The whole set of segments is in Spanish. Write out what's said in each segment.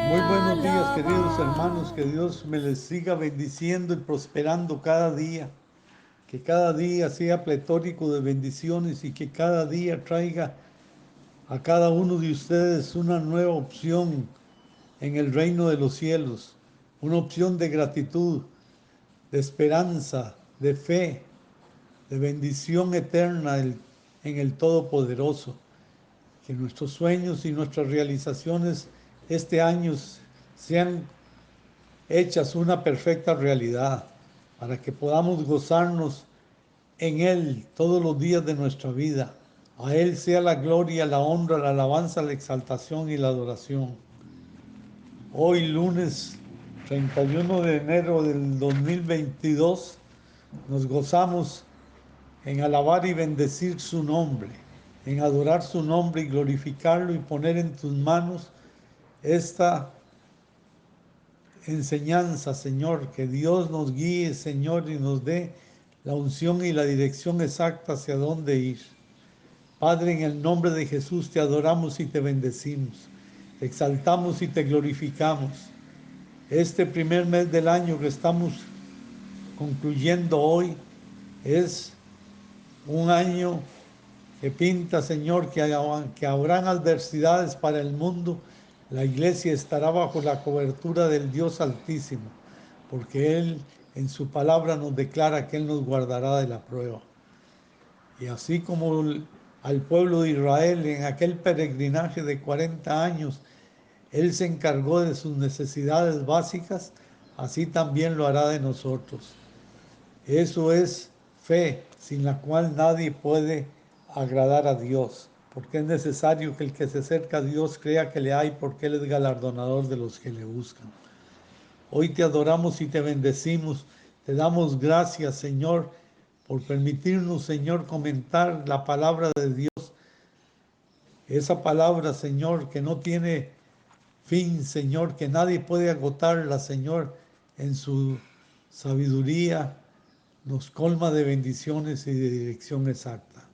Muy buenos días, queridos hermanos, que Dios me les siga bendiciendo y prosperando cada día, que cada día sea pletórico de bendiciones y que cada día traiga a cada uno de ustedes una nueva opción en el reino de los cielos, una opción de gratitud, de esperanza, de fe, de bendición eterna en el Todopoderoso. Que nuestros sueños y nuestras realizaciones este año sean hechas una perfecta realidad, para que podamos gozarnos en Él todos los días de nuestra vida. A Él sea la gloria, la honra, la alabanza, la exaltación y la adoración. Hoy lunes 31 de enero del 2022 nos gozamos en alabar y bendecir su nombre, en adorar su nombre y glorificarlo y poner en tus manos esta enseñanza, Señor, que Dios nos guíe, Señor, y nos dé la unción y la dirección exacta hacia dónde ir. Padre, en el nombre de Jesús te adoramos y te bendecimos, te exaltamos y te glorificamos. Este primer mes del año que estamos concluyendo hoy es un año que pinta, Señor, que habrán adversidades para el mundo. La iglesia estará bajo la cobertura del Dios Altísimo, porque Él en su palabra nos declara que Él nos guardará de la prueba. Y así como al pueblo de Israel en aquel peregrinaje de 40 años, Él se encargó de sus necesidades básicas, así también lo hará de nosotros. Eso es fe, sin la cual nadie puede agradar a Dios, porque es necesario que el que se acerca a Dios crea que le hay, porque Él es galardonador de los que le buscan. Hoy te adoramos y te bendecimos, te damos gracias, Señor, por permitirnos, Señor, comentar la palabra de Dios. Esa palabra, Señor, que no tiene fin, Señor, que nadie puede agotarla, Señor, en su sabiduría, nos colma de bendiciones y de dirección exacta.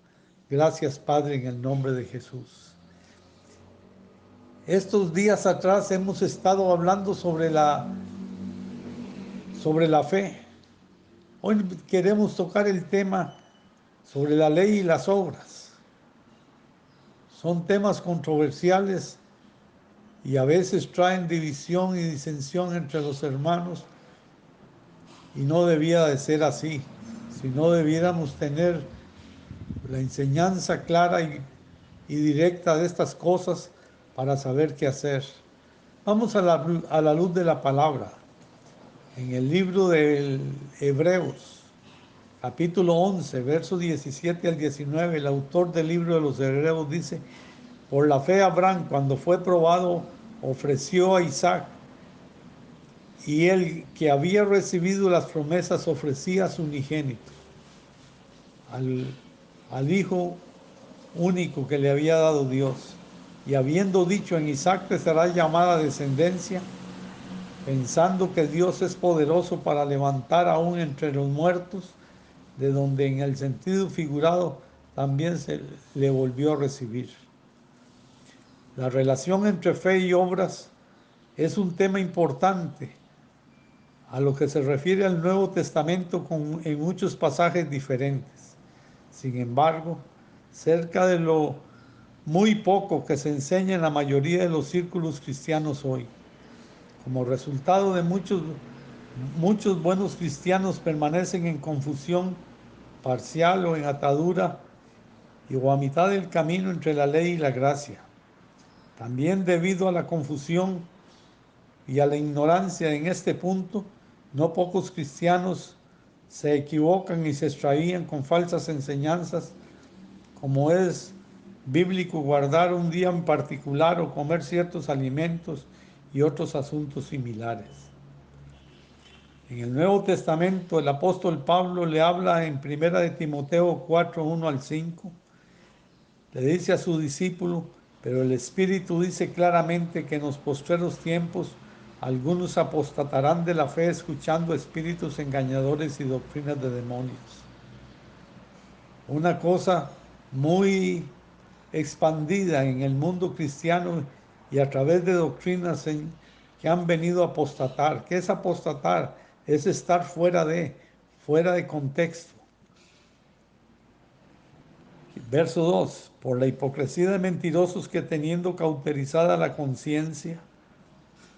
Gracias, Padre, en el nombre de Jesús. Estos días atrás hemos estado hablando sobre la fe. Hoy queremos tocar el tema sobre la ley y las obras. Son temas controversiales y a veces traen división y disensión entre los hermanos, y no debía de ser así. Si no debiéramos tener la enseñanza clara y directa de estas cosas para saber qué hacer. Vamos a la luz de la palabra. En el libro de Hebreos, capítulo 11, versos 17 al 19, el autor del libro de los Hebreos dice: por la fe Abraham, cuando fue probado, ofreció a Isaac, y él que había recibido las promesas ofrecía a su unigénito, al, al hijo único que le había dado Dios. Y habiendo dicho: en Isaac te será llamada descendencia, pensando que Dios es poderoso para levantar aún entre los muertos, de donde en el sentido figurado también se le volvió a recibir. La relación entre fe y obras es un tema importante a lo que se refiere al Nuevo Testamento en muchos pasajes diferentes. Sin embargo, cerca de lo muy poco que se enseña en la mayoría de los círculos cristianos hoy, como resultado de muchos buenos cristianos permanecen en confusión parcial o en atadura o a mitad del camino entre la ley y la gracia. También debido a la confusión y a la ignorancia en este punto, no pocos cristianos se equivocan y se extravían con falsas enseñanzas, como es bíblico guardar un día en particular o comer ciertos alimentos y otros asuntos similares. En el Nuevo Testamento el apóstol Pablo le habla en 1 de Timoteo 4, 1 al 5. Le dice a su discípulo: pero el Espíritu dice claramente que en los postreros tiempos algunos apostatarán de la fe escuchando espíritus engañadores y doctrinas de demonios. Una cosa muy expandida en el mundo cristiano y a través de doctrinas que han venido a apostatar. ¿Qué es apostatar? Es estar fuera de contexto. Verso 2. Por la hipocresía de mentirosos que teniendo cauterizada la conciencia,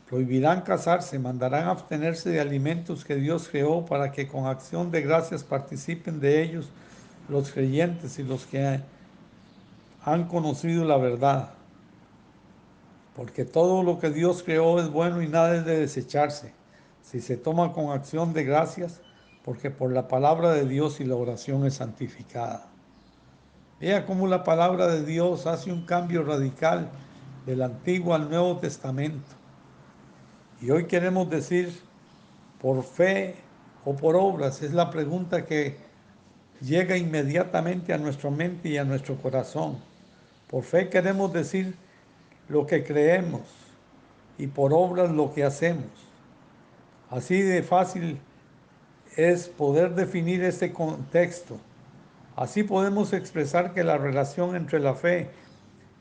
prohibirán casarse, mandarán abstenerse de alimentos que Dios creó para que con acción de gracias participen de ellos los creyentes y los que han conocido la verdad. Porque todo lo que Dios creó es bueno y nada es de desecharse, si se toma con acción de gracias, porque por la palabra de Dios y la oración es santificada. Vea cómo la palabra de Dios hace un cambio radical del Antiguo al Nuevo Testamento. Y hoy queremos decir, por fe o por obras, es la pregunta que llega inmediatamente a nuestra mente y a nuestro corazón. Por fe queremos decir lo que creemos y por obras lo que hacemos. Así de fácil es poder definir este contexto. Así podemos expresar que la relación entre la fe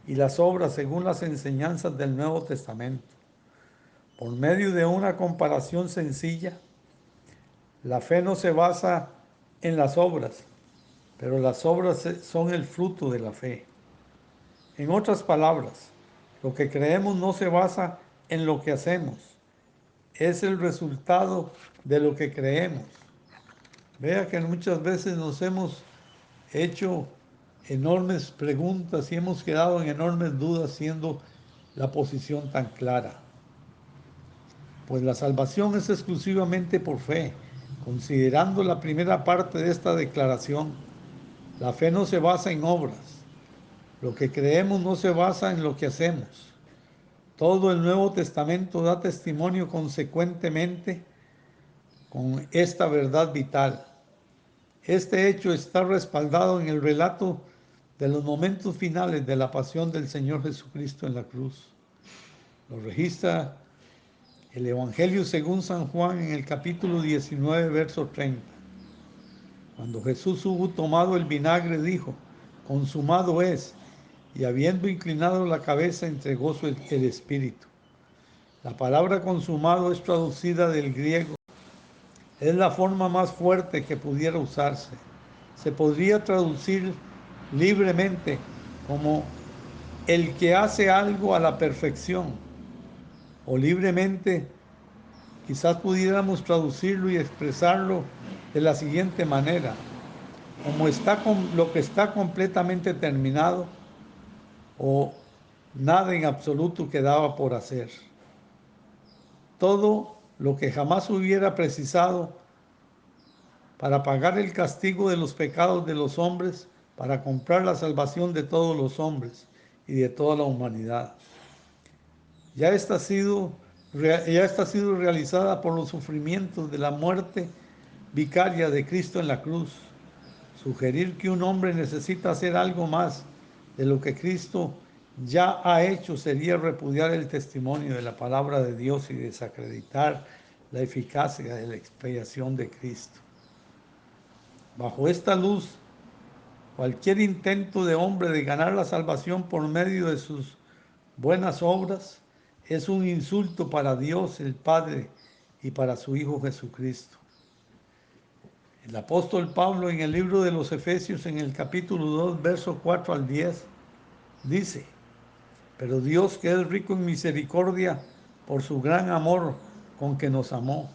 y las obras según las enseñanzas del Nuevo Testamento, por medio de una comparación sencilla, la fe no se basa en las obras, pero las obras son el fruto de la fe. En otras palabras, lo que creemos no se basa en lo que hacemos, es el resultado de lo que creemos. Vea que muchas veces nos hemos hecho enormes preguntas y hemos quedado en enormes dudas siendo la posición tan clara. Pues la salvación es exclusivamente por fe. Considerando la primera parte de esta declaración, la fe no se basa en obras. Lo que creemos no se basa en lo que hacemos. Todo el Nuevo Testamento da testimonio consecuentemente con esta verdad vital. Este hecho está respaldado en el relato de los momentos finales de la pasión del Señor Jesucristo en la cruz. Lo registra el Evangelio según San Juan en el capítulo 19, verso 30. Cuando Jesús hubo tomado el vinagre, dijo, consumado es, y habiendo inclinado la cabeza, entregó el espíritu. La palabra consumado es traducida del griego. Es la forma más fuerte que pudiera usarse. Se podría traducir libremente como el que hace algo a la perfección. O libremente, quizás pudiéramos traducirlo y expresarlo de la siguiente manera. Como está lo que está completamente terminado o nada en absoluto quedaba por hacer. Todo lo que jamás hubiera precisado para pagar el castigo de los pecados de los hombres, para comprar la salvación de todos los hombres y de toda la humanidad. Ya esta ha sido realizada por los sufrimientos de la muerte vicaria de Cristo en la cruz. Sugerir que un hombre necesita hacer algo más de lo que Cristo ya ha hecho sería repudiar el testimonio de la palabra de Dios y desacreditar la eficacia de la expiación de Cristo. Bajo esta luz, cualquier intento de hombre de ganar la salvación por medio de sus buenas obras es un insulto para Dios el Padre y para su Hijo Jesucristo. El apóstol Pablo en el libro de los Efesios en el capítulo 2, verso 4 al 10, dice, pero Dios que es rico en misericordia por su gran amor con que nos amó.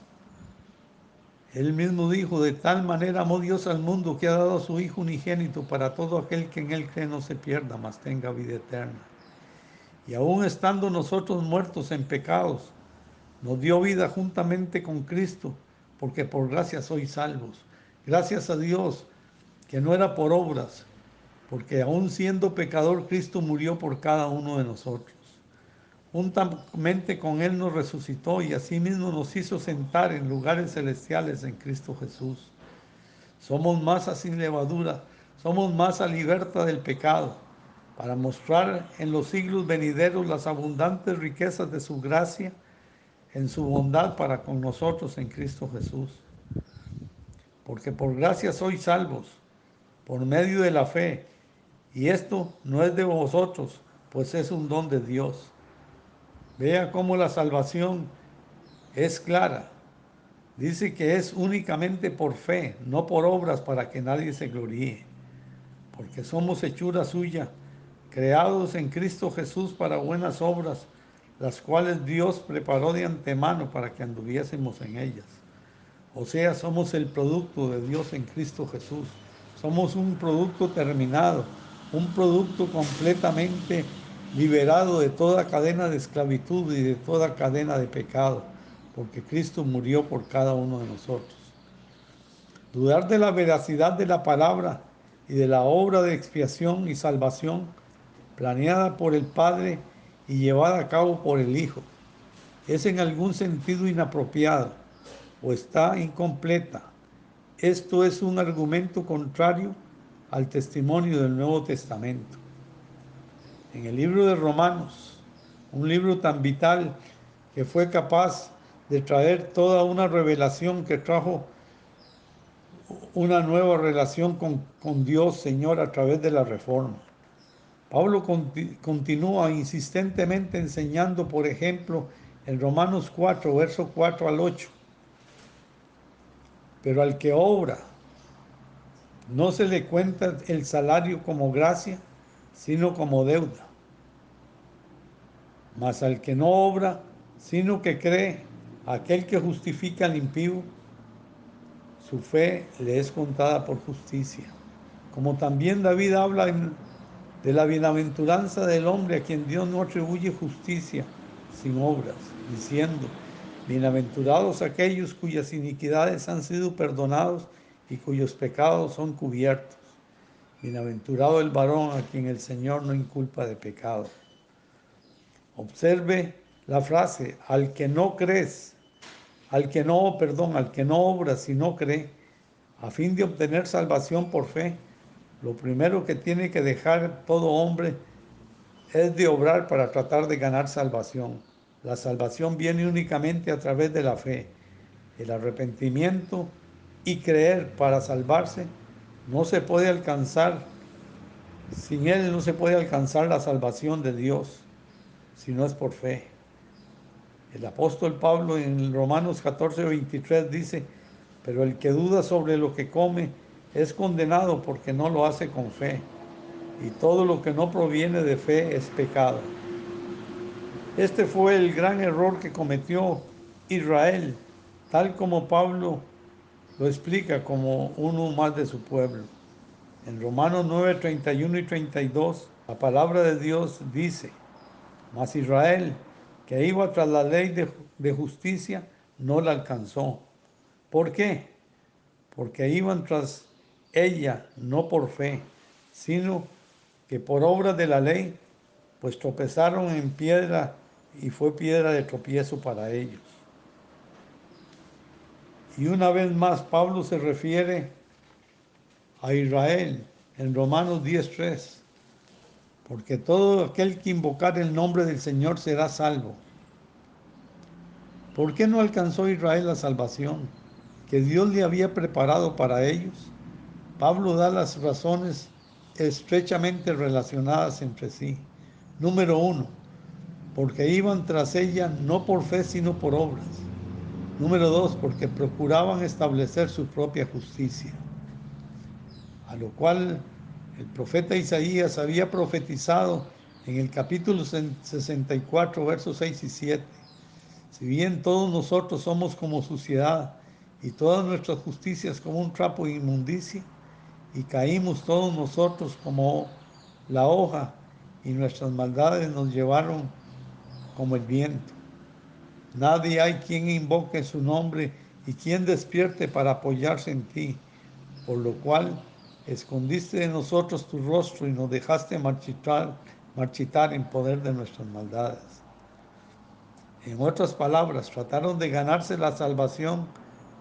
Él mismo dijo, de tal manera amó Dios al mundo que ha dado a su Hijo unigénito para todo aquel que en Él cree no se pierda, mas tenga vida eterna. Y aún estando nosotros muertos en pecados, nos dio vida juntamente con Cristo, porque por gracia sois salvos. Gracias a Dios, que no era por obras, porque aún siendo pecador, Cristo murió por cada uno de nosotros. Juntamente con Él nos resucitó y asimismo nos hizo sentar en lugares celestiales en Cristo Jesús. Somos masa sin levadura, somos masa liberta del pecado, para mostrar en los siglos venideros las abundantes riquezas de su gracia, en su bondad para con nosotros en Cristo Jesús. Porque por gracia sois salvos, por medio de la fe, y esto no es de vosotros, pues es un don de Dios. Vea cómo la salvación es clara. Dice que es únicamente por fe, no por obras para que nadie se gloríe, porque somos hechura suya, creados en Cristo Jesús para buenas obras, las cuales Dios preparó de antemano para que anduviésemos en ellas. O sea, somos el producto de Dios en Cristo Jesús. Somos un producto terminado, un producto completamente liberado de toda cadena de esclavitud y de toda cadena de pecado, porque Cristo murió por cada uno de nosotros. Dudar de la veracidad de la palabra y de la obra de expiación y salvación planeada por el Padre y llevada a cabo por el Hijo es en algún sentido inapropiado o está incompleta. Esto es un argumento contrario al testimonio del Nuevo Testamento. En el libro de Romanos, un libro tan vital que fue capaz de traer toda una revelación que trajo una nueva relación con Dios, Señor, a través de la Reforma. Pablo continúa insistentemente enseñando, por ejemplo, en Romanos 4, verso 4 al 8. Pero al que obra, no se le cuenta el salario como gracia, sino como deuda. Mas al que no obra, sino que cree, aquel que justifica al impío, su fe le es contada por justicia. Como también David habla de la bienaventuranza del hombre a quien Dios no atribuye justicia sin obras, diciendo, bienaventurados aquellos cuyas iniquidades han sido perdonados y cuyos pecados son cubiertos. Bienaventurado el varón a quien el Señor no inculpa de pecado. Observe la frase, al que no crees, al que no obra si no cree, a fin de obtener salvación por fe. Lo primero que tiene que dejar todo hombre es de obrar para tratar de ganar salvación. La salvación viene únicamente a través de la fe. El arrepentimiento y creer para salvarse no se puede alcanzar. Sin él no se puede alcanzar la salvación de Dios, si no es por fe. El apóstol Pablo en Romanos 14:23 dice, pero el que duda sobre lo que come es condenado porque no lo hace con fe. Y todo lo que no proviene de fe es pecado. Este fue el gran error que cometió Israel, tal como Pablo lo explica como uno más de su pueblo. En Romanos 9:31 y 32, la palabra de Dios dice, mas Israel, que iba tras la ley de justicia, no la alcanzó. ¿Por qué? Porque iban tras ella no por fe, sino que por obra de la ley, pues tropezaron en piedra y fue piedra de tropiezo para ellos. Y una vez más Pablo se refiere a Israel en Romanos 10:3, porque todo aquel que invocar el nombre del Señor será salvo. ¿Por qué no alcanzó Israel la salvación que Dios le había preparado para ellos? Pablo da las razones estrechamente relacionadas entre sí. Número 1, porque iban tras ella no por fe sino por obras. Número 2, porque procuraban establecer su propia justicia, a lo cual el profeta Isaías había profetizado en el capítulo 64, versos 6 y 7. Si bien todos nosotros somos como suciedad y todas nuestras justicias como un trapo de inmundicia, y caímos todos nosotros como la hoja, y nuestras maldades nos llevaron como el viento. Nadie hay quien invoque su nombre y quien despierte para apoyarse en ti, por lo cual escondiste de nosotros tu rostro y nos dejaste marchitar en poder de nuestras maldades. En otras palabras, trataron de ganarse la salvación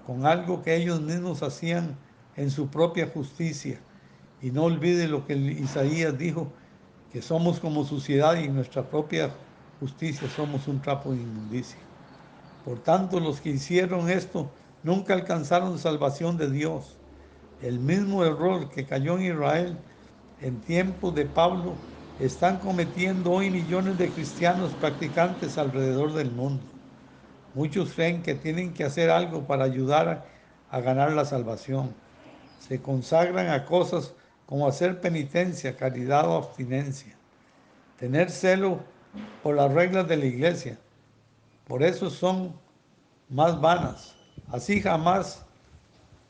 con algo que ellos mismos hacían en su propia justicia. Y no olvide lo que Isaías dijo, que somos como suciedad y en nuestra propia justicia somos un trapo de inmundicia. Por tanto, los que hicieron esto nunca alcanzaron salvación de Dios. El mismo error que cayó en Israel en tiempos de Pablo están cometiendo hoy millones de cristianos practicantes alrededor del mundo. Muchos creen que tienen que hacer algo para ayudar a ganar la salvación. Se consagran a cosas como hacer penitencia, caridad o abstinencia, tener celo por las reglas de la iglesia. Por eso son más vanas. Así jamás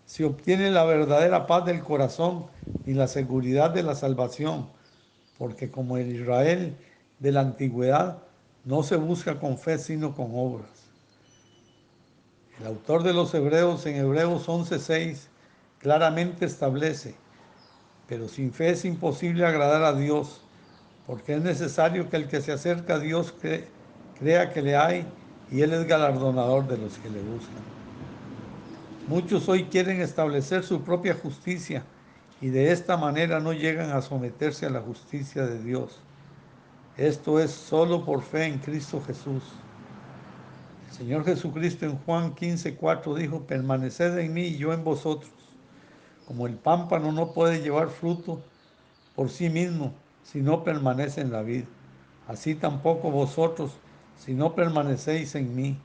se obtiene la verdadera paz del corazón y la seguridad de la salvación, porque como el Israel de la antigüedad, no se busca con fe sino con obras. El autor de los Hebreos en Hebreos 11:6 claramente establece: pero sin fe es imposible agradar a Dios, porque es necesario que el que se acerca a Dios crea que le hay y Él es galardonador de los que le buscan. Muchos hoy quieren establecer su propia justicia y de esta manera no llegan a someterse a la justicia de Dios. Esto es solo por fe en Cristo Jesús. El Señor Jesucristo en Juan 15:4 dijo: permaneced en mí y yo en vosotros. Como el pámpano no puede llevar fruto por sí mismo si no permanece en la vid, así tampoco vosotros si no permanecéis en mí.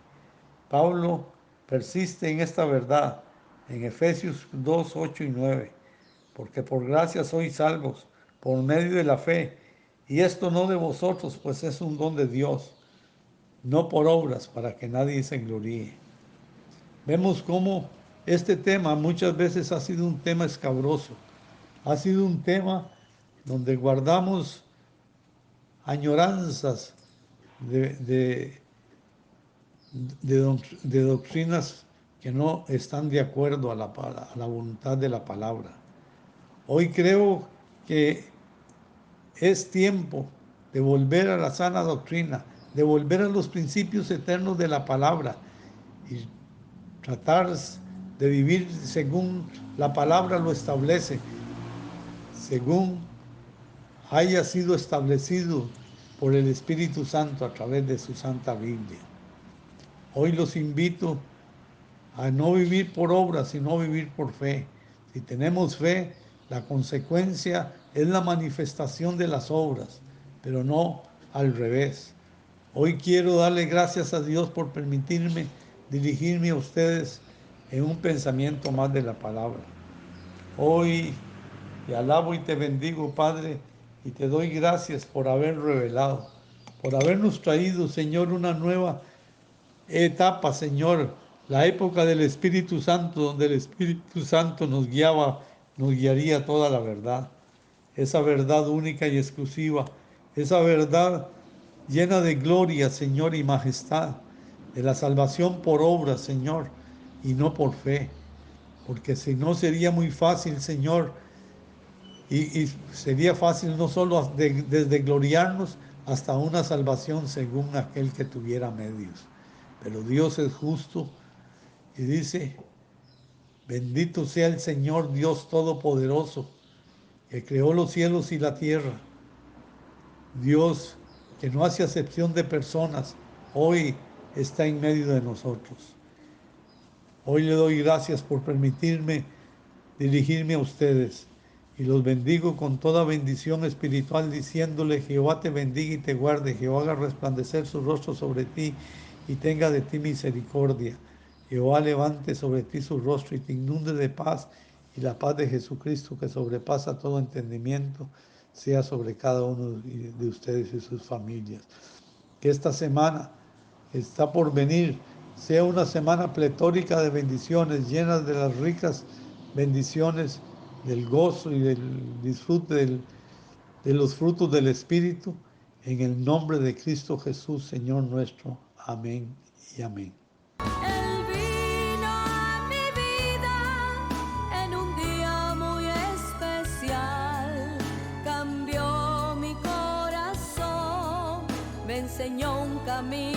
Pablo persiste en esta verdad en Efesios 2:8 y 9, porque por gracia sois salvos por medio de la fe, y esto no de vosotros, pues es un don de Dios, no por obras, para que nadie se gloríe. Vemos cómo este tema muchas veces ha sido un tema escabroso, ha sido un tema donde guardamos añoranzas de, de, de doctrinas que no están de acuerdo a la voluntad de la palabra. Hoy creo que es tiempo de volver a la sana doctrina, de volver a los principios eternos de la palabra y tratar de vivir según la palabra lo establece, según haya sido establecido por el Espíritu Santo a través de su Santa Biblia. Hoy los invito a no vivir por obras, sino vivir por fe. Si tenemos fe, la consecuencia es la manifestación de las obras, pero no al revés. Hoy quiero darle gracias a Dios por permitirme dirigirme a ustedes en un pensamiento más de la palabra. Hoy te alabo y te bendigo, Padre, y te doy gracias por haber revelado, por habernos traído, Señor, una nueva etapa, Señor, la época del Espíritu Santo, donde el Espíritu Santo nos guiaba, nos guiaría toda la verdad, esa verdad única y exclusiva, esa verdad llena de gloria, Señor, y majestad, de la salvación por obra, Señor, y no por fe, porque si no sería muy fácil, Señor, y sería fácil no solo desde gloriarnos hasta una salvación según aquel que tuviera medios. Pero Dios es justo y dice: bendito sea el Señor Dios Todopoderoso, que creó los cielos y la tierra. Dios que no hace acepción de personas, hoy está en medio de nosotros. Hoy le doy gracias por permitirme dirigirme a ustedes y los bendigo con toda bendición espiritual, diciéndole: Jehová te bendiga y te guarde, Jehová haga resplandecer su rostro sobre ti y tenga de ti misericordia. Jehová levante sobre ti su rostro y te inunde de paz, y la paz de Jesucristo, que sobrepasa todo entendimiento, sea sobre cada uno de ustedes y sus familias. Que esta semana está por venir sea una semana pletórica de bendiciones, llenas de las ricas bendiciones del gozo y del disfrute de los frutos del Espíritu, en el nombre de Cristo Jesús, Señor nuestro. Amén y amén. Él vino a mi vida en un día muy especial, cambió mi corazón, me enseñó un camino